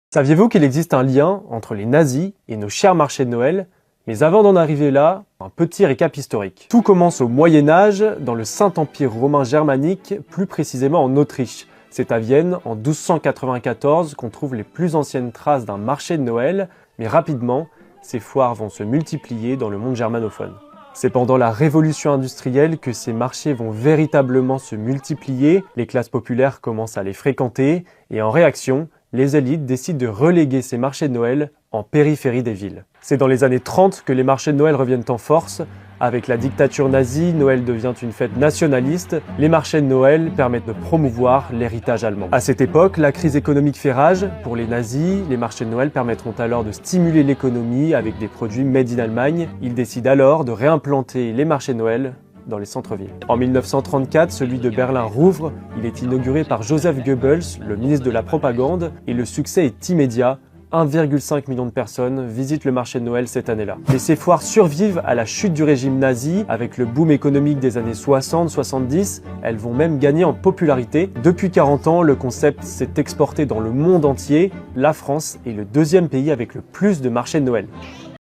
Saviez-vous qu'il existe un lien entre les nazis et nos chers marchés de Noël? Mais avant d'en arriver là, un petit récap historique. Tout commence au Moyen-Âge, dans le Saint-Empire romain germanique, plus précisément en Autriche. C'est à Vienne, en 1294, qu'on trouve les plus anciennes traces d'un marché de Noël, mais rapidement, ces foires vont se multiplier dans le monde germanophone. C'est pendant la révolution industrielle que ces marchés vont véritablement se multiplier, les classes populaires commencent à les fréquenter, et en réaction, les élites décident de reléguer ces marchés de Noël en périphérie des villes. C'est dans les années 30 que les marchés de Noël reviennent en force. Avec la dictature nazie, Noël devient une fête nationaliste. Les marchés de Noël permettent de promouvoir l'héritage allemand. À cette époque, la crise économique fait rage. Pour les nazis, les marchés de Noël permettront alors de stimuler l'économie avec des produits made in Allemagne. Ils décident alors de réimplanter les marchés de Noël dans les centres-villes. En 1934, celui de Berlin rouvre. Il est inauguré par Joseph Goebbels, le ministre de la Propagande, et le succès est immédiat. 1,5 million de personnes visitent le marché de Noël cette année-là. Mais ces foires survivent à la chute du régime nazi. Avec le boom économique des années 60-70, elles vont même gagner en popularité. Depuis 40 ans, le concept s'est exporté dans le monde entier. La France est le deuxième pays avec le plus de marchés de Noël.